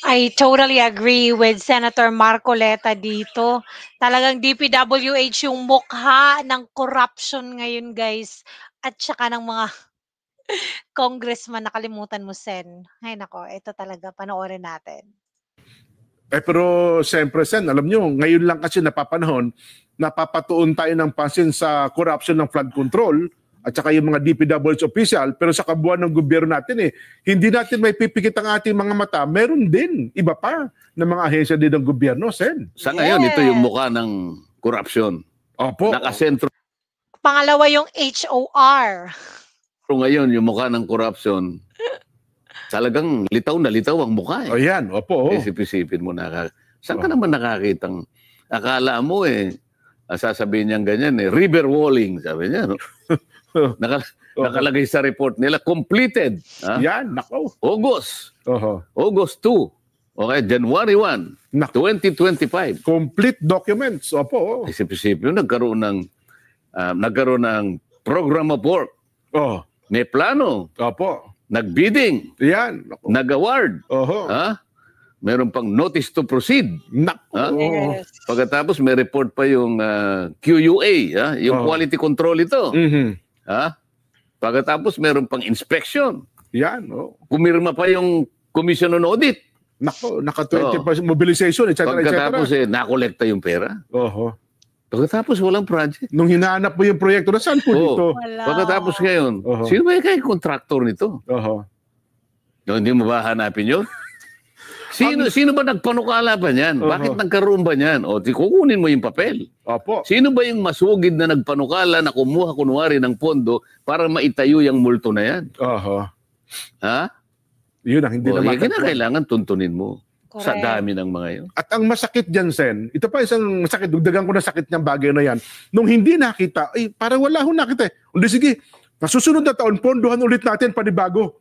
I totally agree with Senator Marcoleta dito. Talagang DPWH yung mukha ng corruption ngayon, guys, at saka ng mga congressman. Nakalimutan mo, Sen. Ay nako, ito talaga panoorin natin. Pero siyempre, Sen, alam nyo, ngayon lang kasi napapanahon, napapatuon tayo ng pansin sa corruption ng flood control at saka yung mga DPWH official, pero sa kabuuan ng gobyerno natin, hindi natin may pipikit ang ating mga mata. Meron din, iba pa, ng mga ahensya din ng gobyerno, Sen. Sa ngayon, ito yung mukha ng corruption. Opo. Nakasentro Pangalawa yung HOR. ngayon, yung mukha ng corruption. Talagang litaw na litaw ang mukha. O yan, opo. Isip-isipin mo na. Saan ka naman nakakitang, akala mo sasabihin niyang ganyan river walling, sabi niya. No? Nakalagay sa report nila, completed. Yan, nako. August. August 2. Okay, January 1, 2025. Complete documents, opo. Isip-isipin, nagkaroon ng program of work. May plano. Opo. Nag-bidding. Yan. Nag-award. Meron pang notice to proceed. Yes. Pagkatapos may report pa yung QUA, yung quality control ito. Pagkatapos meron pang inspection. Yan. Pumirma pa yung Commission on Audit. Nako, naka 20% mobilization, etc. Pagkatapos nakolekta yung pera. Pagkatapos walang project. Nung hinahanap mo yung proyekto, saan po dito? Wala. Pagkatapos ngayon, sino ba yung contractor nito? No, hindi mo ba hanapin yun? Sino ba nagpanukala ba niyan? Bakit nagkaroon ba niyan? O, kukunin mo yung papel. Opo. Sino ba yung masugid na nagpanukala na kumuha kunwari ng pondo para maitayo yung multo na yan? Ha? Yun ang hindi naman. Kailangan tuntunin mo. Correct. Sa dami ng mga yun. At ang masakit dyan, Sen, ito pa isang masakit, dugdagan ko na sakit niyang bagay na yan. Nung hindi nakita, parang wala akong nakita. Hindi, sige, nasusunod na taon, pondohan ulit natin panibago.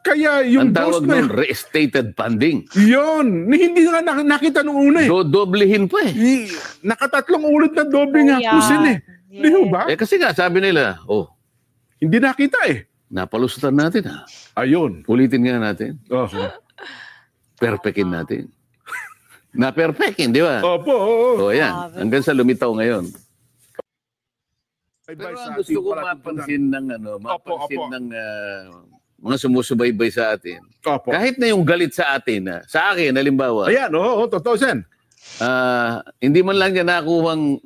Kaya yung ang tawag nun, restated funding. Yun. Hindi nga nakita nung una Doblehin pa Nakatatlong ulit na doble nga po sila Di ba? Kasi nga, sabi nila, hindi nakita napalusutan natin Ayun. Ulitin nga natin. Perfectin natin. Na-perfectin, di ba? Opo. Yan. Hanggang sa lumitaw ngayon. Pero ang gusto ko mapansin ng mga sumusubaybay sa atin. Kahit na yung galit sa atin, sa akin, halimbawa. Ayan, totoo, Sen. Hindi man lang niya nakuhang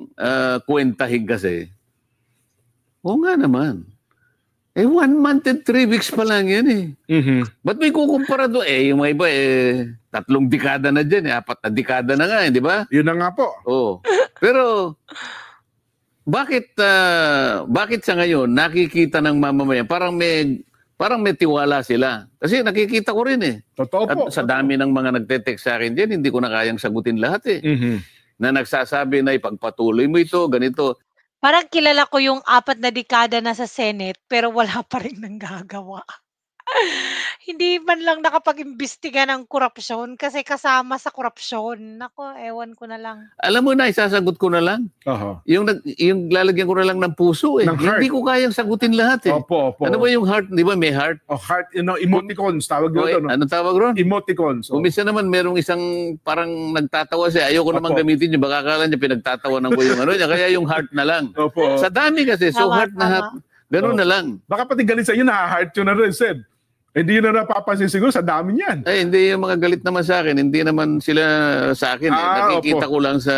kwentahin kasi. Oo nga naman. 1 month and 3 weeks pa lang yan Ba't may kukumpara doon? Yung mga iba 3 dekada na dyan 4 na dekada na nga di ba? Yun na nga po. Pero, bakit sa ngayon nakikita ng mamamayan parang may tiwala sila? Kasi nakikita ko rin Totoo po. At sa dami ng mga nagte-text sa akin dyan, hindi ko na kayang sagutin lahat Na nagsasabi na ipagpatuloy mo ito, ganito. Parang kilala ko yung 4 na dekada na sa Senate pero wala pa rin nanggagawa. Hindi man lang nakapag-imbestiga ng korupsyon kasi kasama sa korupsyon. Naku, ewan ko na lang. Alam mo na, isasagot ko na lang. Yung lalagyan ko na lang ng puso Hindi ko kayang sagutin lahat Opo. Ano ba yung heart? Di ba may heart? Heart, emoticons. Tawag doon. Ano tawag ron? Emoticons. Umisa naman merong isang parang nagtatawa siya. Ayoko naman gamitin yung baka akala niya pinagtatawanan ko yung niya. Kaya yung heart na lang. Sa dami kasi. So heart na heart. Ganun na lang. Baka pati galit sa inyo, na-heart yun na rin, Sed. Hindi na napapansin siguro sa dami niyan. Hindi yung mga galit naman sa akin. Hindi naman sila sa akin. Nakikita ko lang sa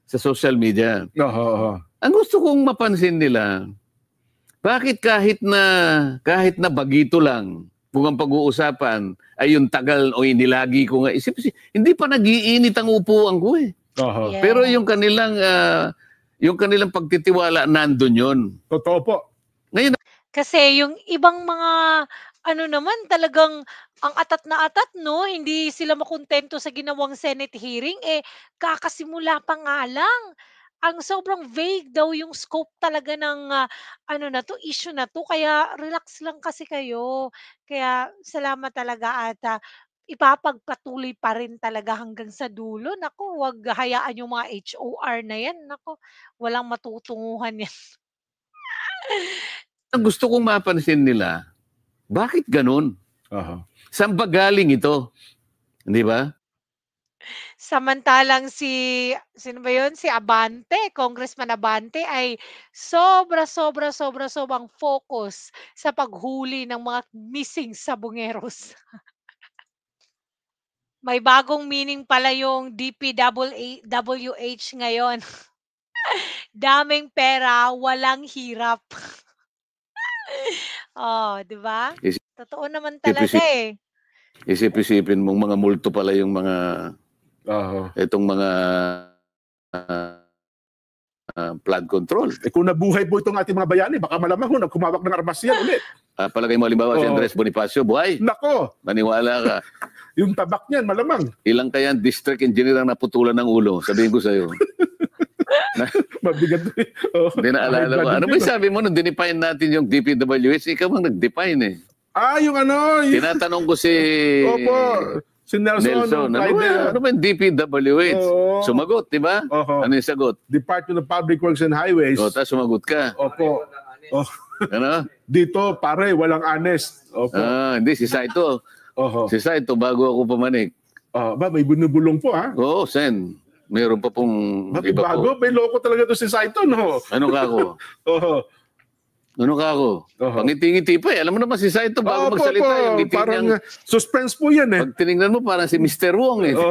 social media. Ang gusto kong mapansin nila, bakit kahit na bagito lang, kung ang pag-uusapan ay yung tagal o inilagi ko nga, hindi pa nag-iinit ang upuan ko Pero yung kanilang pagtitiwala nandun yun. Totoo po. Ngayon, kasi yung ibang mga naman talagang ang atat na atat hindi sila makontento sa ginawang Senate hearing kakasimula pa nga lang. Ang sobrang vague daw yung scope talaga ng issue na 'to kaya relax lang kasi kayo. Kaya salamat talaga at ipapagpatuloy pa rin talaga hanggang sa dulo. Naku, 'wag hayaan yung mga HOR na 'yan, naku, walang matutunguhan 'yan. Ang gusto kong mapansin nila, bakit ganun? Aha. Saan ba galing ito? Di ba? Samantalang sino ba yun? Si Abante, Congressman Abante ay sobrang focus sa paghuli ng mga missing sabongeros. May bagong meaning pala yung DPWH ngayon. Daming pera, walang hirap. Oh, 'di ba? Isip- Totoo naman talaga eh. Isip-isipin mong mga multo pala yung mga Aha. itong mga flood control. Kung nabuhay po itong ating mga bayani, baka malamang kumawak ng armas yan ulit. Palagay mo halimbawa si Oo. Andres Bonifacio, buhay. Nako, Maniwala ka. yung tabak niyan, malamang. Ilang kaya district engineer ang naputulan ng ulo? Sabihin ko sa'yo. Mabigat. Oh, Hindi na alala ko. Ano ba yung sabi mo nung dinefine natin yung DPWH? Ikaw ang nag-define eh. yung ano, Tinatanong ko si opo, si Nelson. Ano ba yung DPWH? Oo. Sumagot, di ba? Oho. Ano yung sagot? Department of Public Works and Highways. O, tapos sumagot ka. Opo. Oh, Ano? dito, pare, walang honest. Opo. Hindi, si Saito. Oho. Si Saito, bago ako pumanik. May binubulong po, ha? Oo, Sen. Meron pa pong Bakit iba bago? po. May loko talaga to si Saito, no? Ano ka ako? Oho. Ano ka ako? Oho. Pangiti-ngiti pa eh. Alam mo naman si Saito, bago Opo, magsalita, opo. yung ngiti Parang niyang... suspense po yan, eh. Pag tinignan mo, parang si Mr. Wong eh. Oho.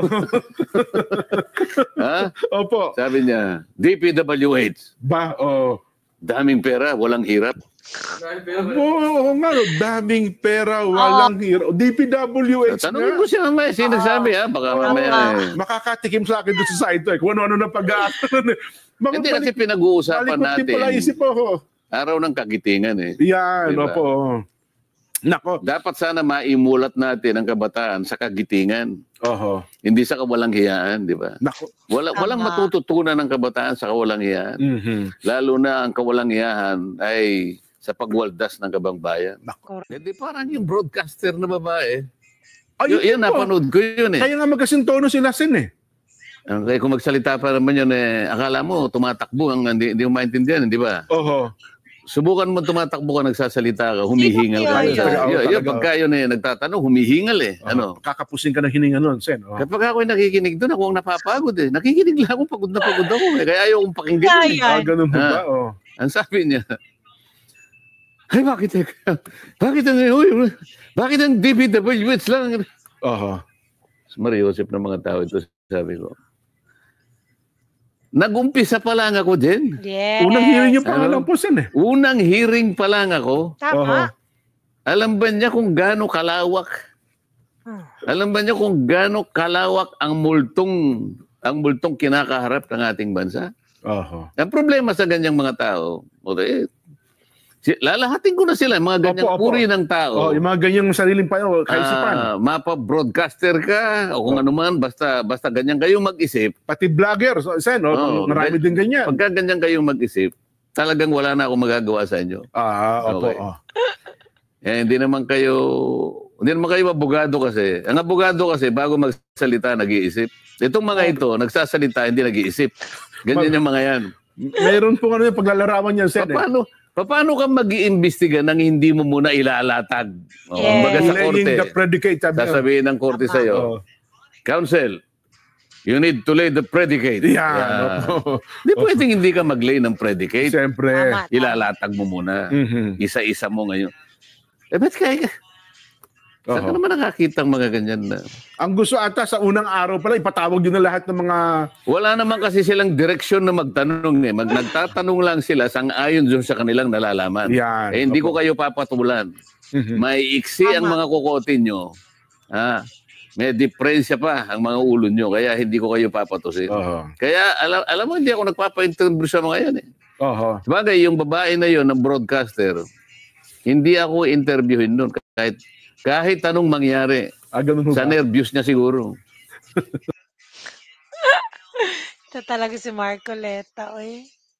Ha? Opo. Sabi niya, DPWH, daming pera, walang hirap. Oo nga, no, daming pera, walang hiro. DPWH Tanungin nga. mo siya mamaya, sino nagsabi ha? Baka mamaya eh. Makakatikim sa akin doon sa Saito, eh. Kung ano-ano na pag-aaral. Hindi kasi pinag-uusapan natin. pala isip ko. Araw ng kagitingan eh. Yan, Diba? opo. Nako. Dapat sana maimulat natin ang kabataan sa kagitingan. Oho. Hindi sa kawalang hiyaan, di ba? Nako. Walang Tama. matututunan ng kabataan sa kawalang hiyaan. Mhm. Lalo na ang kawalang hiyahan ay sa pagwaldas ng kabangbayan. Hindi parang yung broadcaster na babae. Ayun Yan, po. napanood ko yun eh. Kaya nga magkasintono sila Sen eh. Kaya kung magsalita pa naman yun eh, akala mo tumatakbo, hindi mo maintindihan, di ba? Oho. Subukan mo tumatakbo ka, nagsasalita ka, humihingal ka. Sino kaya yun? Yun, pagka yun eh, nagtatanong, humihingal eh. Ano? Kakapusing ka ng hininga nun, Sen. Oh. Kapag ako'y nakikinig doon, ako ang napapagod eh. Nakikinig lang ako, pagod na pagod ako eh. Kaya ayaw kong pakinggan eh. Kaya. Ganun po ba? Oh. Ang sabi niya, ay bakit ang DPWH lang? Oho. Mariusip ng mga tao ito, sabi ko. Nag-umpisa pa lang ako din. Yes. Unang hearing niyo pa nga Ano? lang po, Sen eh. Unang hearing pa lang ako. Tama. Alam ba niya kung gaano kalawak? Alam ba niya kung gaano kalawak ang multong kinakaharap ng ating bansa? Oho. Ang problema sa ganyang mga tao, lalahatin ko na sila, mga ganyang Opo. uri ng tao. Yung mga ganyang sariling kaisipan. Mapa-broadcaster ka, o kung ano man, basta ganyan kayo mag-isip. Pati vlogger, Sen, marami din ganyan. Pagka ganyan kayo mag-isip, talagang wala na akong magagawa sa inyo. Opo. Okay. Hindi naman kayo abogado kasi. Ang abogado kasi, bago magsalita, nag-iisip. Itong mga ito, nagsasalita, hindi nag-iisip. Ganyan yung mga yan. Mayroon po paglalarawan niyan, Sen. Paano ka mag-iimbestiga nang hindi mo muna ilalatag? Yes. Kumbaga sa Laying korte, the predicate, sabi niya. sasabihin ng korte Tama. sa'yo, Oo. Counsel, you need to lay the predicate. Yan. Opo. Hindi pwedeng hindi ka mag-lay ng predicate. Siyempre. Tama. Ilalatag mo muna. Mhm. Isa-isa mo ngayon. Ba't kaya? Saan ka Oho. naman nakakita ang mga ganyan na? Ang gusto ata sa unang araw pala, ipatawag yun na lahat ng mga... Wala naman kasi silang direksyon na magtanong eh. Nagtatanong lang sila sang-ayon dun sa kanilang nalalaman. Yan. Hindi ko Opo. kayo papatulan. Mhm. May iksi ang Tama. mga kukotin nyo. May diferensya pa ang mga ulo nyo. Kaya hindi ko kayo papatusin. Oho. Kaya alam mo, hindi ako nagpapa-interview sa mga yan eh. Oho. Sabagay, yung babae na yun, ng broadcaster, hindi ako interviewin nun. Kahit anong mangyari. Ganun Sa ba? nervyos niya siguro. Ito talaga si Marcoleta, oy.